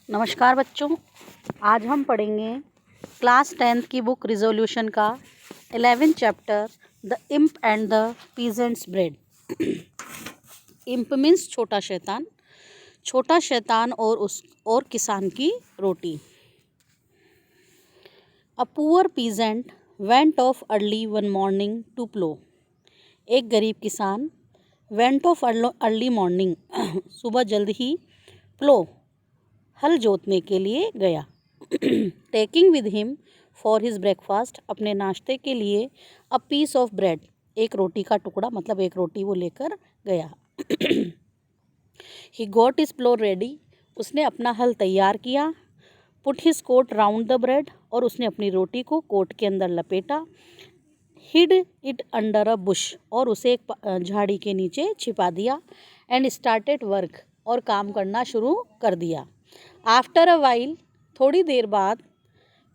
नमस्कार बच्चों, आज हम पढ़ेंगे क्लास 10th की बुक रिजोल्यूशन का 11th chapter the imp and the peasant's bread. Imp means छोटा शैतान और किसान की रोटी। A poor peasant went off early one morning to plough. एक गरीब किसान वेंट ऑफ अर्ली मॉर्निंग सुबह जल्द ही प्लो हल जोतने के लिए गया। Taking with him for his breakfast, अपने नाश्ते के लिए अ पीस ऑफ ब्रेड, एक रोटी का टुकड़ा, मतलब एक रोटी वो लेकर गया। He got his plough ready, उसने अपना हल तैयार किया। Put his coat round the bread, और उसने अपनी रोटी को कोट के अंदर लपेटा। Hid it under a bush, और उसे एक झाड़ी के नीचे छिपा दिया। एंड स्टार्टेड वर्क, और काम करना शुरू कर दिया। आफ्टर अ वाइल, थोड़ी देर बाद,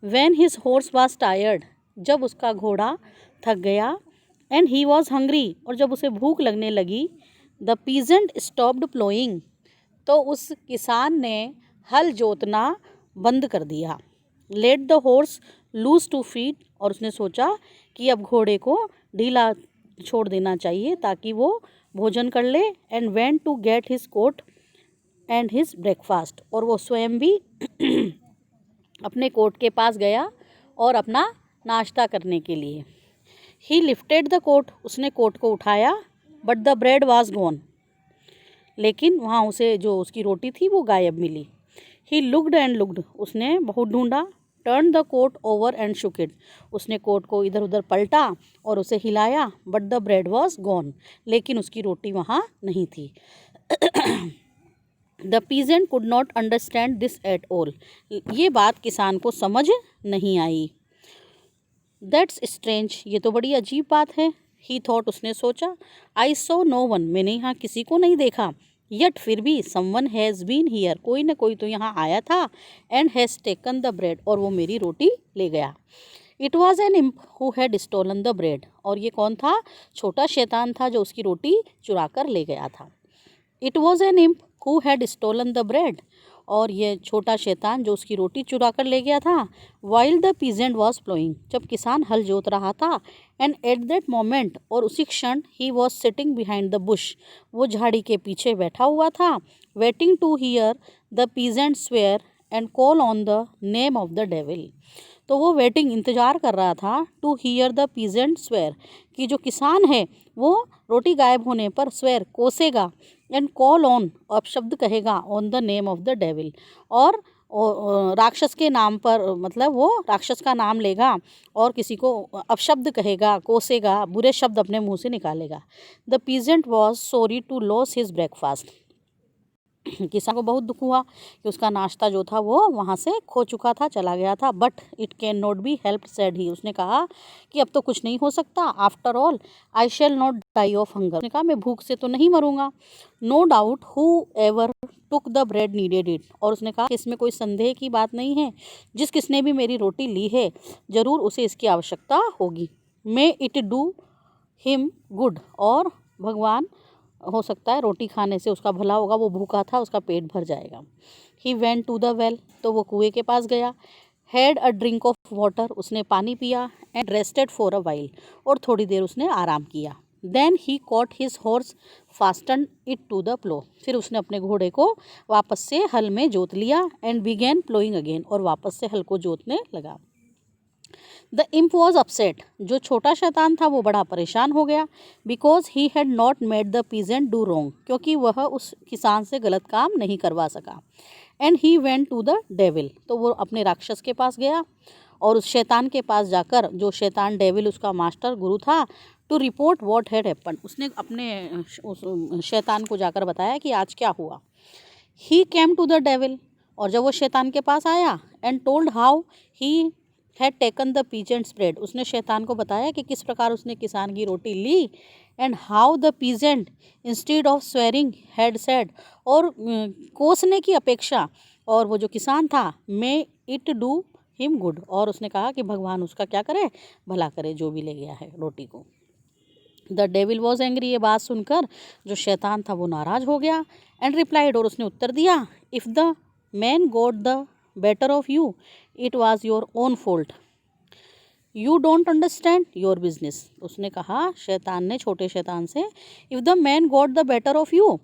when his horse was tired, जब उसका घोड़ा थक गया, एंड ही वाज हंग्री, और जब उसे भूख लगने लगी, द पीजेंट स्टॉप्ड प्लोइंग, तो उस किसान ने हल जोतना बंद कर दिया। Let the horse loose to feed, और उसने सोचा कि अब घोड़े को ढीला छोड़ देना चाहिए ताकि वो भोजन कर ले। And went to get his coat and his breakfast, और वो स्वयं भी अपने कोट के पास गया और अपना नाश्ता करने के लिए। ही लिफ्टेड द कोट, उसने कोट को उठाया। But the bread was gone, लेकिन वहाँ उसे जो उसकी रोटी थी वो गायब मिली। ही लुक्ड एंड लुक्ड, उसने बहुत ढूंढा। Turn the coat over and shook it, उसने कोट को इधर उधर पलटा और उसे हिलाया। But the bread was gone, लेकिन उसकी रोटी वहाँ नहीं थी। The peasant could not understand this at all, ये बात किसान को समझ नहीं आई। दैट्स स्ट्रेंज, ये तो बड़ी अजीब बात है। ही थॉट, उसने सोचा। आई सो नो वन, मैंने यहाँ किसी को नहीं देखा। यट, फिर भी, समवन हैज़ बीन हियर, कोई ना कोई तो यहाँ आया था। And has taken the bread, और वो मेरी रोटी ले गया। It was an imp who had stolen the bread, और ये कौन था? छोटा शैतान था जो उसकी रोटी चुरा कर ले गया था। It was an imp who had stolen the bread, और ये छोटा शैतान जो उसकी रोटी चुरा कर ले गया था। While the peasant was ploughing, जब किसान हल जोत रहा था। एंड एट दैट मोमेंट, और उसी क्षण, he was sitting behind the bush, वो झाड़ी के पीछे बैठा हुआ था। Waiting to hear the peasant swear and call on the name of the devil, तो वो वेटिंग, इंतज़ार कर रहा था। To hear the peasant swear, कि जो किसान है वो रोटी गायब होने पर स्वेयर, कोसेगा। एंड कॉल ऑन, अपशब्द कहेगा, on the name of the devil, और राक्षस के नाम पर, मतलब वो राक्षस का नाम लेगा और किसी को अपशब्द कहेगा, कोसेगा, बुरे शब्द अपने मुंह से निकालेगा। The peasant was sorry to loss his breakfast, किसान को बहुत दुख हुआ कि उसका नाश्ता जो था वो वहाँ से खो चुका था, चला गया था। But it can not be helped, said he, उसने कहा कि अब तो कुछ नहीं हो सकता। After all I shall not die of hunger, उसने कहा मैं भूख से तो नहीं मरूंगा। No doubt whoever took the bread needed it, और उसने कहा इसमें कोई संदेह की बात नहीं है, जिस किसने भी मेरी रोटी ली है ज़रूर उसे इसकी आवश्यकता होगी। मे इट डू हिम गुड, और भगवान, हो सकता है रोटी खाने से उसका भला होगा, वो भूखा था, उसका पेट भर जाएगा। He went to the well, तो वो कुएं के पास गया। Had a drink of water, उसने पानी पिया। And rested for a while, और थोड़ी देर उसने आराम किया। Then he caught his horse, fasten it to the plough, फिर उसने अपने घोड़े को वापस से हल में जोत लिया। एंड बिगेन प्लोइंग अगेन, और वापस से हल को जोतने लगा। द इम्प वॉज अपसेट, जो छोटा शैतान था वो बड़ा परेशान हो गया। Because he had not made the peasant do wrong, क्योंकि वह उस किसान से गलत काम नहीं करवा सका। And he went to the devil, तो वो अपने राक्षस के पास गया और उस शैतान के पास जाकर, जो शैतान डेविल उसका मास्टर गुरु था, to report what had happen, उसने अपने उस शैतान को जाकर बताया कि आज क्या हुआ। ही केम टू द डेविल, और जब वो शैतान के पास आया, and told how he had taken the peasant's bread, उसने शैतान को बताया कि किस प्रकार उसने किसान की रोटी ली। And how the peasant instead of swearing had said, और कोसने की अपेक्षा, और वो जो किसान था, may it do him good, और उसने कहा कि भगवान उसका क्या करे, भला करे, जो भी ले गया है रोटी को। द डेविल वॉज एंग्री, ये बात सुनकर जो शैतान था वो नाराज हो गया। एंड रिप्लाइड, और उसने उत्तर दिया, if the man got the better of you, it was your own fault, you don't understand your business. उसने कहा, शैतान ने छोटे शैतान से, if the man got the better of you,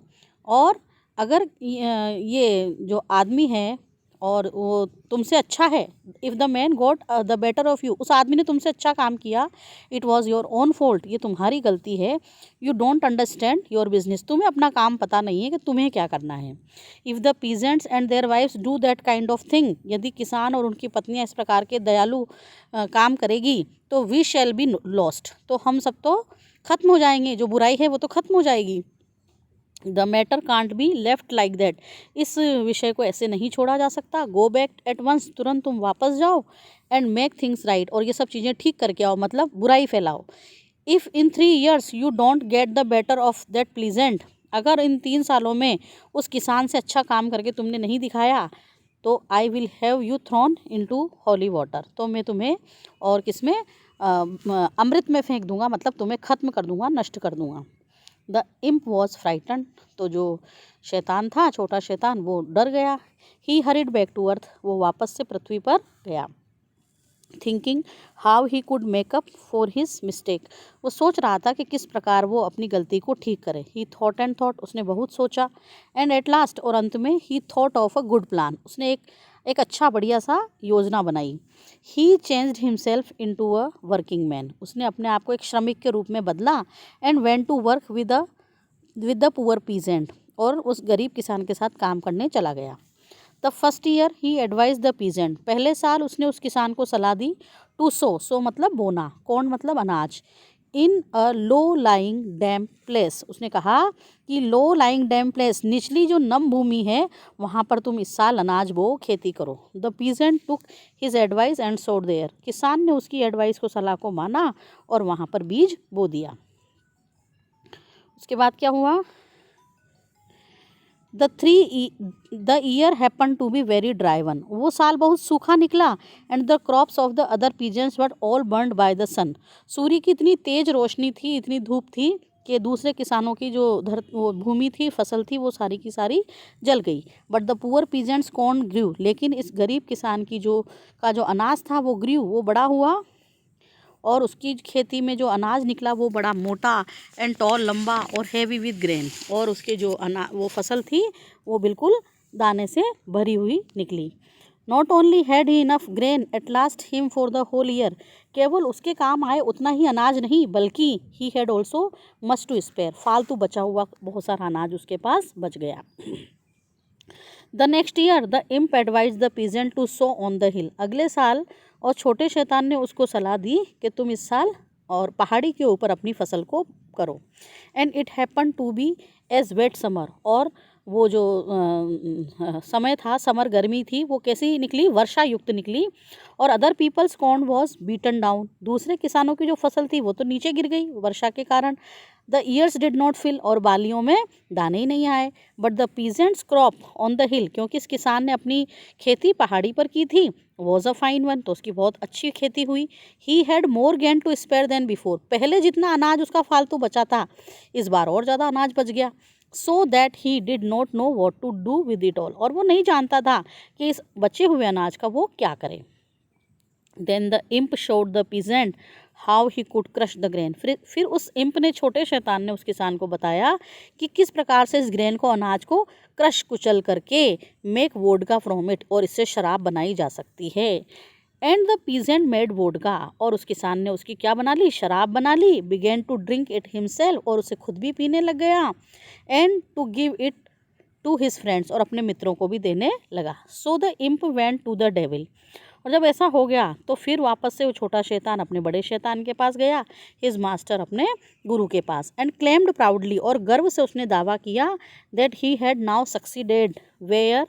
और अगर ये जो आदमी है और वो तुमसे अच्छा है, if the man got the better of you, उस आदमी ने तुमसे अच्छा काम किया, it was your own fault, ये तुम्हारी गलती है, you don't understand your business, तुम्हें अपना काम पता नहीं है कि तुम्हें क्या करना है। If the peasants and their wives do that kind of thing, यदि किसान और उनकी पत्नियां इस प्रकार के दयालु काम करेगी, तो वी शैल बी लॉस्ट, तो हम सब तो ख़त्म हो जाएंगे, जो बुराई है वो तो ख़त्म हो जाएगी। The matter can't be left like that, इस विषय को ऐसे नहीं छोड़ा जा सकता। गो बैक एट वंस, तुरंत तुम वापस जाओ, एंड मेक थिंग्स राइट, और ये सब चीज़ें ठीक करके आओ, मतलब बुराई फैलाओ। If in 3 years you don't get the better of that pleasant, अगर इन 3 सालों में उस किसान से अच्छा काम करके तुमने नहीं दिखाया, तो I will have you thrown into holy water, तो मैं तुम्हें और किसमें अमृत में फेंक दूंगा, मतलब तुम्हें ख़त्म कर दूंगा, नष्ट कर दूंगा। द इम्प वॉज फ्राइटन, तो जो शैतान था, छोटा शैतान, वो डर गया। ही हरिड बैक टू अर्थ, वो वापस से पृथ्वी पर गया। Thinking how he could makeup for his mistake, वो सोच रहा था कि किस प्रकार वो अपनी गलती को ठीक करे। ही थॉट एंड थॉट, उसने बहुत सोचा। एंड एट लास्ट, और अंत में, he thought of a good plan, उसने एक अच्छा बढ़िया सा योजना बनाई। He changed himself into a working man, उसने अपने आप को एक श्रमिक के रूप में बदला। And went to work with the poor peasant, और उस गरीब किसान के साथ काम करने चला गया। The first year he advise the peasant, पहले साल उसने उस किसान को सलाह दी। टू सो मतलब बोना, कौन मतलब अनाज। इन अ लो लाइंग डैम प्लेस, उसने कहा कि लो लाइंग डैम प्लेस, निचली जो नम भूमि है, वहाँ पर तुम इस साल अनाज बो, खेती करो। The peasant took his advice and सोड देयर, किसान ने उसकी एडवाइस को, सलाह को माना और वहाँ पर बीज बो दिया। उसके बाद क्या हुआ? The year happen to be very dry one, वो साल बहुत सूखा निकला। And the crops of the other peasants but all burned by the sun, सूर्य की इतनी तेज रोशनी थी, इतनी धूप थी कि दूसरे किसानों की जो वो भूमि थी, फसल थी, वो सारी की सारी जल गई। But the poor peasant's corn grew, लेकिन इस गरीब किसान की जो अनाज था वो ग्रू, वो बड़ा हुआ, और उसकी खेती में जो अनाज निकला वो बड़ा मोटा एंड टॉल, लंबा और हैवी विद ग्रेन, और उसके जो वो फसल थी वो बिल्कुल दाने से भरी हुई निकली। Not only had he enough grain at last him for the whole year, केवल उसके काम आए उतना ही अनाज नहीं, बल्कि he had also much to spare, फालतू बचा हुआ बहुत सारा अनाज उसके पास बच गया। The next year the imp advise the peasant to sow on the hill, अगले साल और छोटे शैतान ने उसको सलाह दी कि तुम इस साल और पहाड़ी के ऊपर अपनी फसल को करो। And it happen to be a wet summer, और वो जो समय था, समर गर्मी थी, वो कैसी निकली? वर्षा युक्त निकली। और other people's corn was beaten down, दूसरे किसानों की जो फसल थी वो तो नीचे गिर गई वर्षा के कारण। The ears did not fill, और बालियों में दाने ही नहीं आए। But the peasant's crop on the hill, क्योंकि इस किसान ने अपनी खेती पहाड़ी पर की थी, वॉज अ फाइन वन, तो उसकी बहुत अच्छी खेती हुई। He had more grain to spare than before, पहले जितना अनाज उसका फालतू बचा था, इस बार और ज़्यादा अनाज बच गया। So that he did not know what to do with it all, और वो नहीं जानता था कि इस बचे हुए अनाज का वो क्या करे। Then the imp showed the peasant how he could crush the grain, फिर उस इम्प ने, छोटे शैतान ने उस किसान को बताया कि किस प्रकार से इस ग्रेन को, अनाज को क्रश कुचल करके मेक वोडका फ्रॉम इट, और इससे शराब बनाई जा सकती है। And the peasant made vodka, और उस किसान ने उसकी क्या बना ली? शराब बना ली। Began to drink it himself, और उसे खुद भी पीने लग गया। And to give it to his friends, और अपने मित्रों को भी देने लगा। So the imp went to the devil, और जब ऐसा हो गया तो फिर वापस से वो छोटा शैतान अपने बड़े शैतान के पास गया, हिज मास्टर, अपने गुरु के पास। एंड क्लेम्ड प्राउडली, और गर्व से उसने दावा किया, that he had now succeeded where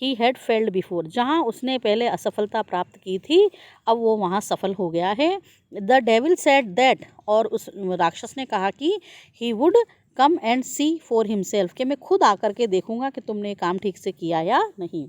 he had failed before, जहाँ उसने पहले असफलता प्राप्त की थी, अब वो वहाँ सफल हो गया है। द डेविल सेड दैट, और उस राक्षस ने कहा कि he would come and see for himself, कि मैं खुद आकर के देखूंगा कि तुमने काम ठीक से किया या नहीं।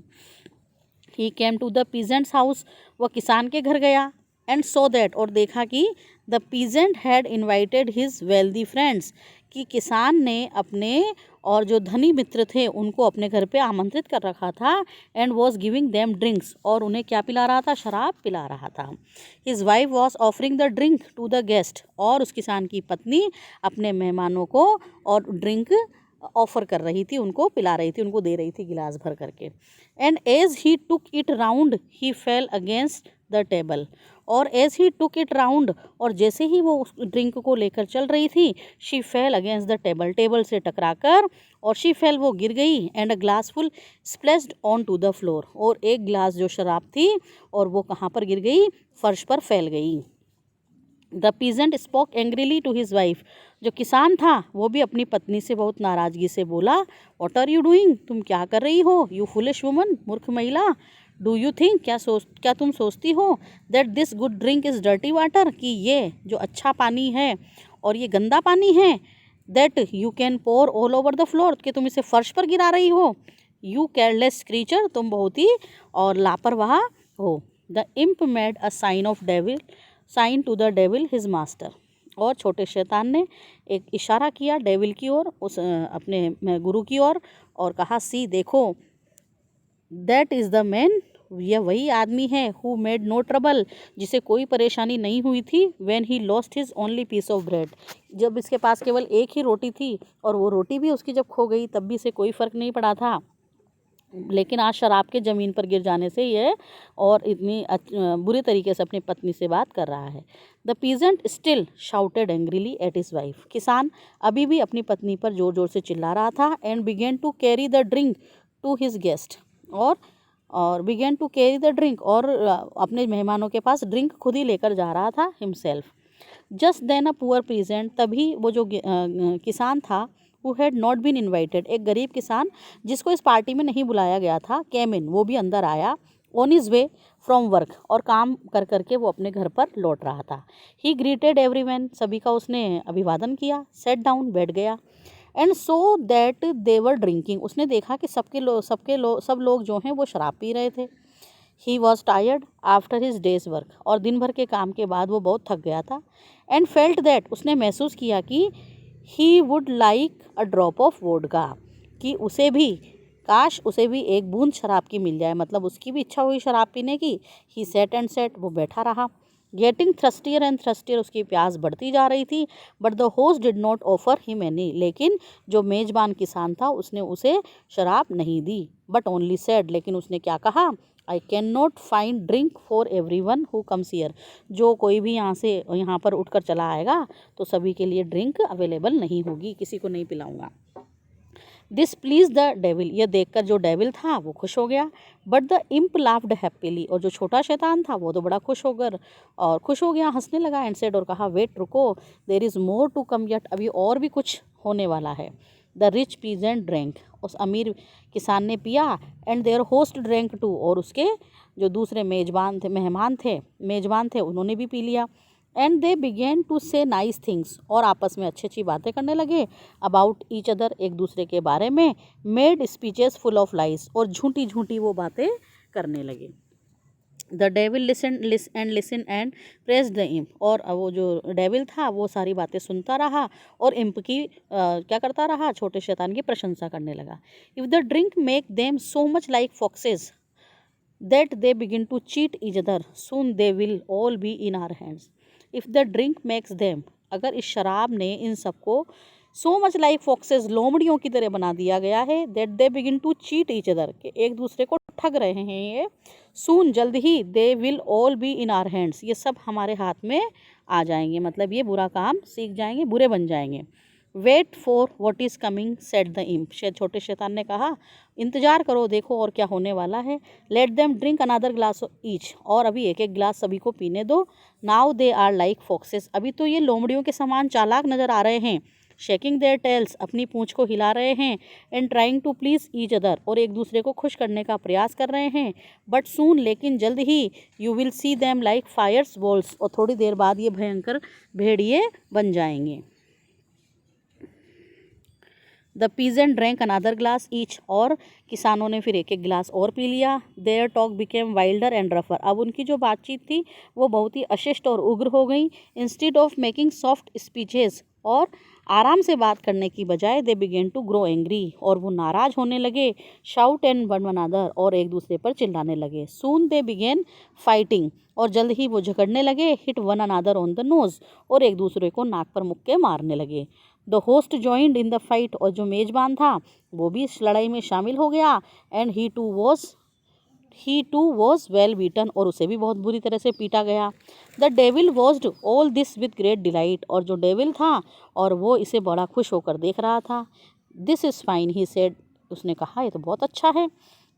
He came to the peasant's house, वह किसान के घर गया। एंड सो दैट, और देखा कि the peasant had invited his wealthy friends, कि किसान ने अपने और जो धनी मित्र थे उनको अपने घर पे आमंत्रित कर रखा था and was giving them drinks, और उन्हें क्या पिला रहा था, शराब पिला रहा था। His wife was offering the drink to the guest, और उस किसान की पत्नी अपने मेहमानों को और ड्रिंक ऑफर कर रही थी, उनको पिला रही थी, उनको दे रही थी गिलास भर करके। And as he took it round he fell against the table, और as he took it round, और जैसे ही वो उस ड्रिंक को लेकर चल रही थी, she fell against the table, table से टकराकर, और शी फेल, वो गिर गई। And a glass full splashed on to the floor, और एक गिलास जो शराब थी और वो कहाँ पर गिर गई, फर्श पर फैल गई। The peasant spoke angrily to his wife, जो किसान था वो भी अपनी पत्नी से बहुत नाराज़गी से बोला, व्हाट आर यू डूइंग, तुम क्या कर रही हो, यू फुलिश वुमन, मूर्ख महिला, डू यू थिंक, क्या तुम सोचती हो, that this good drink is dirty water, कि ये जो अच्छा पानी है और ये गंदा पानी है, that you can pour all over the floor, कि तुम इसे फर्श पर गिरा रही हो, यू केयरलेस क्रीचर, तुम बहुत ही और लापरवाह हो। The imp made a sign to the devil his master, और छोटे शैतान ने एक इशारा किया डेविल की ओर, उस अपने गुरु की ओर, और कहा, सी देखो, दैट इज़ द मैन, यह वही आदमी है, हु मेड नो ट्रबल, जिसे कोई परेशानी नहीं हुई थी, when he lost his only piece of bread, जब इसके पास केवल एक ही रोटी थी और वो रोटी भी उसकी जब खो गई तब भी इसे कोई फ़र्क नहीं पड़ा था, लेकिन आज शराब के ज़मीन पर गिर जाने से ये और इतनी बुरी तरीके से अपनी पत्नी से बात कर रहा है। The peasant still shouted angrily at his wife, किसान अभी भी अपनी पत्नी पर ज़ोर ज़ोर से चिल्ला रहा था। And began to carry the drink to his guest, और began to carry the drink, और अपने मेहमानों के पास ड्रिंक खुद ही लेकर जा रहा था himself. Just then a poor peasant, तभी वो जो किसान था, who had not been invited, एक गरीब किसान जिसको इस पार्टी में नहीं बुलाया गया था, केम इन, वो भी अंदर आया, on his way from work, और काम कर करके वो अपने घर पर लौट रहा था। ही ग्रीटेड एवरीवन, सभी का उसने अभिवादन किया, सेट डाउन, बैठ गया। And so that they were drinking, उसने देखा कि सब लोग जो हैं वो शराब पी रहे थे। He was tired after his days work, और दिन भर के काम के बाद वो बहुत थक गया था। एंड फेल्ट दैट, उसने महसूस किया कि he would like a drop of vodka, कि काश उसे भी एक बूंद शराब की मिल जाए, मतलब उसकी भी इच्छा हुई शराब पीने की। ही सेट एंड सेट, वो बैठा रहा। गेटिंग थ्रस्टियर एंड थ्रस्टियर, उसकी प्यास बढ़ती जा रही थी। But the host did not offer him any, लेकिन जो मेजबान किसान था उसने उसे शराब नहीं दी। बट ओनली सेड, लेकिन उसने क्या कहा, I can not find drink for every one who comes here, जो कोई भी यहाँ पर उठकर चला आएगा तो सभी के लिए ड्रिंक अवेलेबल नहीं होगी, किसी को नहीं पिलाऊंगा। दिस प्लीज द डेविल, यह देखकर जो डेविल था वो खुश हो गया। But the imp laughed happily, और जो छोटा शैतान था वो तो बड़ा खुश हो गया, हंसने लगा। एंड सेड, और कहा, वेट, रुको, there is more to come yet, अभी और भी कुछ होने वाला है। द रिच पीजेंट ड्रैंक, उस अमीर किसान ने पिया। And their host drank too, और उसके जो दूसरे मेजबान थे उन्होंने भी पी लिया। एंड दे बिगेन टू से नाइस थिंग्स, और आपस में अच्छी अच्छी बातें करने लगे। अबाउट ईच अदर, एक दूसरे के बारे में। Made speeches full of lies, और झूठी झूठी वो बातें करने लगे। The devil listen and praise the imp, और वो जो डेविल था वो सारी बातें सुनता रहा और इम्प की क्या करता रहा, छोटे शैतान की प्रशंसा करने लगा। If the drink make them so much like foxes that they begin to cheat each other, soon they will all be in our hands. If the drink makes them, अगर इस शराब ने इन सबको सो मच लाइक फॉक्सेस, लोमड़ियों की तरह बना दिया गया है, that they begin to cheat each other, कि एक दूसरे को ठग रहे हैं ये, सून, जल्द ही, they will all be in our hands, ये सब हमारे हाथ में आ जाएंगे, मतलब ये बुरा काम सीख जाएंगे, बुरे बन जाएंगे। Wait for what is coming said the imp, छोटे शैतान ने कहा, इंतजार करो, देखो और क्या होने वाला है। Let them drink another glass each, और अभी एक एक गिलास सभी को पीने दो। Now they are like foxes, अभी तो ये लोमड़ियों के समान चालाक नज़र आ रहे हैं। शेकिंग देयर टेल्स, अपनी पूंछ को हिला रहे हैं। And trying to please each other, और एक दूसरे को खुश करने का प्रयास कर रहे हैं। बट सून, लेकिन जल्द ही, you will see them like fierce wolves, और थोड़ी देर बाद ये भयंकर भेड़िए बन जाएंगे। The peasant drank another glass each, और किसानों ने फिर एक एक गिलास और पी लिया। Their talk became wilder and रफर, अब उनकी जो बातचीत थी वो बहुत ही अशिष्ट और उग्र हो गई। Instead of making soft speeches, और आराम से बात करने की बजाय दे बिगेन टू ग्रो एंग्री, और वो नाराज होने लगे। शाउट एंड वन अनदर, और एक दूसरे पर चिल्लाने लगे। सून दे बिगेन फाइटिंग, और जल्द ही वो झगड़ने लगे। Hit one another on the nose, और एक दूसरे को नाक पर मुक्के मारने लगे। The host joined in the fight, और जो मेजबान था वो भी इस लड़ाई में शामिल हो गया। And he too was well beaten, और उसे भी बहुत बुरी तरह से पीटा गया। The devil watched all this with great delight, और जो डेविल था और वो इसे बड़ा खुश होकर देख रहा था। This is fine he said, उसने कहा ये तो बहुत अच्छा है।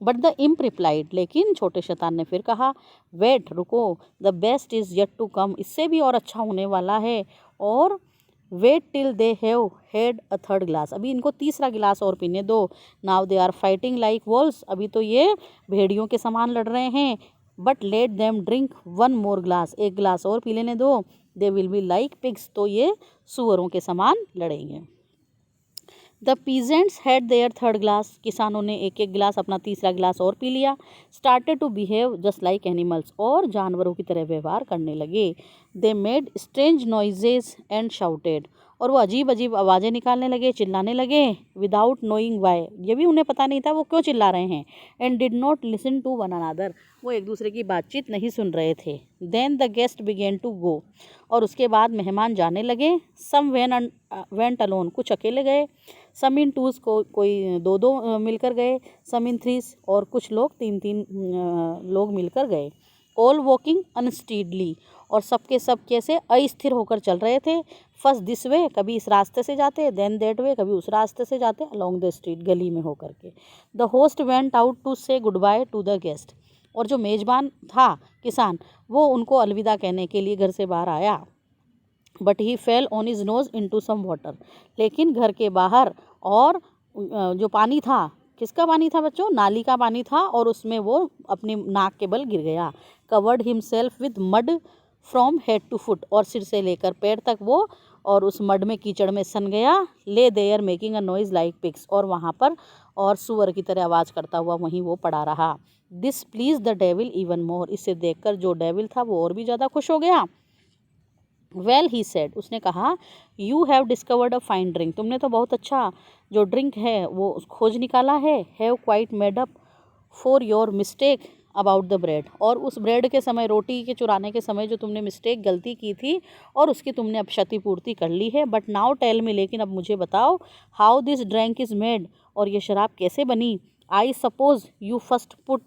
बट द इम्प रिप्लाइड, लेकिन छोटे शैतान ने फिर कहा, वेट रुको, the best is yet to come, इससे भी और अच्छा होने वाला है। और wait till they have had a third glass, अभी इनको तीसरा गिलास और पीने दो। Now they are fighting like wolves, अभी तो ये भेड़ियों के समान लड़ रहे हैं। But let them drink one more glass, एक गिलास और पी लेने दो। They will be like pigs, तो ये सुअरों के समान लड़ेंगे। The peasants had there third glass, किसानों ने एक एक गिलास अपना तीसरा गिलास और पी लिया। Started to behave just like animals, और जानवरों की तरह व्यवहार करने लगे। They made strange noises and shouted, और वो अजीब अजीब आवाज़ें निकालने लगे, चिल्लाने लगे। विदाउट नोइंग वाई, ये भी उन्हें पता नहीं था वो क्यों चिल्ला रहे हैं। And did not listen to one another, वो एक दूसरे की बातचीत नहीं सुन रहे थे। Then the guest began to go, और उसके बाद मेहमान जाने लगे। सम वेंट अलोन, कुछ अकेले गए। सम इन टूज, कोई दो दो मिलकर गए। सम इन थ्रीज, और कुछ लोग तीन तीन लोग मिलकर गए। ऑल वॉकिंग अनस्टीडली, और सबके सब कैसे अस्थिर होकर चल रहे थे। फर्स्ट दिस वे, कभी इस रास्ते से जाते, देन दैट वे, कभी उस रास्ते से जाते, अलोंग द स्ट्रीट, गली में होकर के। The host went out to say goodbye to the guest, और जो मेजबान था किसान, वो उनको अलविदा कहने के लिए घर से बाहर आया। But he fell on his nose into some water, लेकिन घर के बाहर और जो पानी था, किसका पानी था बच्चों, नाली का पानी था, और उसमें वो अपनी नाक के बल गिर गया। Covered himself with mud from head to foot, और सिर से लेकर पैर तक वो और उस मड में कीचड़ में सन गया। Lay their making a noise like pigs, और वहाँ पर और सुअर की तरह आवाज़ करता हुआ वहीं वो पड़ा रहा। This please the devil even more, इसे देखकर जो डेविल था वो और भी ज़्यादा खुश हो गया। वेल ही सेड, उसने कहा, you have discovered a fine drink, तुमने तो बहुत अच्छा जो ड्रिंक है वो खोज निकाला है। Have quite made up for your mistake about the bread, और उस ब्रेड के समय, रोटी के चुराने के समय जो तुमने मिस्टेक गलती की थी, और उसकी तुमने अब क्षतिपूर्ति कर ली है। बट नाउ टेल मी, लेकिन अब मुझे बताओ, how this drink is made, और ये शराब कैसे बनी। I suppose you first put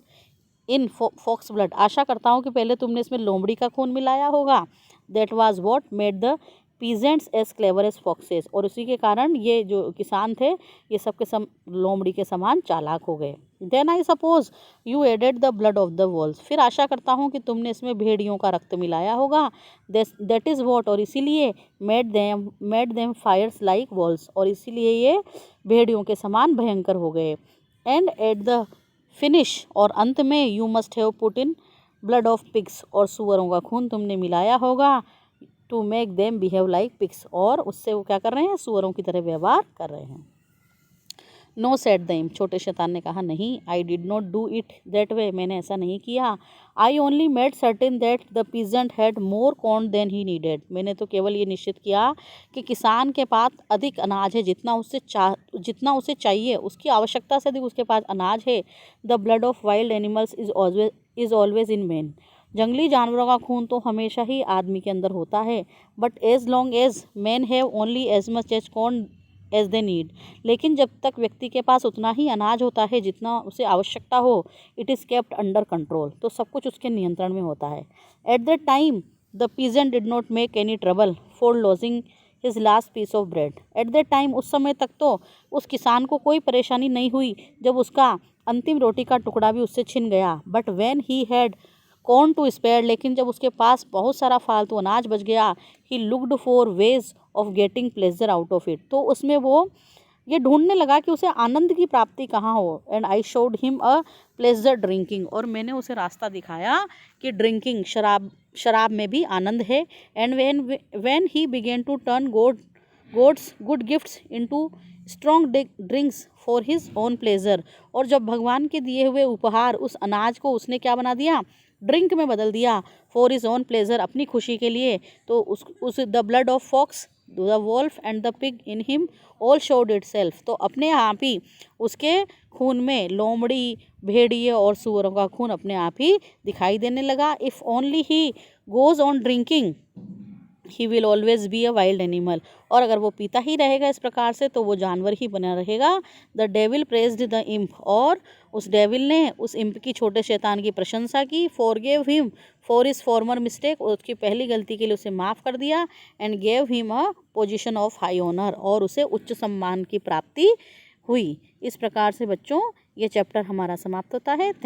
in fox blood, आशा करता हूँ कि पहले तुमने इसमें लोमड़ी का खून मिलाया होगा। That was what made the peasants as clever as foxes, और उसी के कारण ये जो किसान थे ये सब के लोमड़ी के समान चालाक हो गए। Then I suppose you added the blood of the wolves, फिर आशा करता हूँ कि तुमने इसमें भेड़ियों का रक्त मिलाया होगा। दैट इज़ व्हाट, और इसीलिए made them fires like wolves, और इसीलिए ये भेड़ियों के समान भयंकर हो गए। एंड एट द फिनिश, और अंत में, you must have put in blood of pigs, और सुअरों का खून तुमने मिलाया होगा। To make them behave like pigs, और उससे वो क्या कर रहे हैं, सुअरों की तरह व्यवहार कर रहे हैं। नो सेड द इम्प, छोटे शैतान ने कहा, नहीं, I did not do it that way, मैंने ऐसा नहीं किया। I only made certain that the peasant had more corn than he needed, मैंने तो केवल ये निश्चित किया कि किसान के पास अधिक अनाज है, जितना उसे चाहिए, उसकी आवश्यकता से अधिक उसके पास अनाज है। The blood of wild animals is always in man, जंगली जानवरों का खून तो हमेशा ही आदमी के अंदर होता है। But as long as man have only as much as corn as they need, लेकिन जब तक व्यक्ति के पास उतना ही अनाज होता है जितना उसे आवश्यकता हो, it is kept under control, तो सब कुछ उसके नियंत्रण में होता है। At that time the peasant did not make any trouble for losing his last piece of bread, at that time, उस समय तक तो उस किसान को कोई परेशानी नहीं हुई जब उसका अंतिम रोटी का टुकड़ा भी उससे छिन गया। But when he had corn to spare, लेकिन जब उसके पास बहुत सारा फालतू अनाज बच गया, he looked for ways of getting pleasure out of it, तो उसमें वो ये ढूंढने लगा कि उसे आनंद की प्राप्ति कहाँ हो। And I showed him a pleasure drinking, और मैंने उसे रास्ता दिखाया कि ड्रिंकिंग, शराब में भी आनंद है। And when he began to turn God's good gifts into strong drinks for his own pleasure, और जब भगवान के दिए हुए उपहार, उस अनाज को उसने क्या बना दिया, ड्रिंक में बदल दिया, फॉर हिज ओन प्लेजर, अपनी खुशी के लिए, तो उस the blood of fox the wolf and the pig in him all showed itself. तो अपने आप ही उसके खून में लोमड़ी, भेड़िए और सूअरों का खून अपने आप ही दिखाई देने लगा। If only he goes on drinking he will always be a wild animal. और अगर वो पीता ही रहेगा इस प्रकार से तो वो जानवर ही बना रहेगा। The devil praised the imp. और उस डेविल ने उस इम्प की, छोटे शैतान की प्रशंसा की। Forgive him for his former mistake. उसकी पहली गलती के लिए उसे माफ़ कर दिया। And gave him a position of high honour. और उसे उच्च सम्मान की प्राप्ति हुई। इस प्रकार से बच्चों ये चैप्टर हमारा समाप्त होता है। थैंक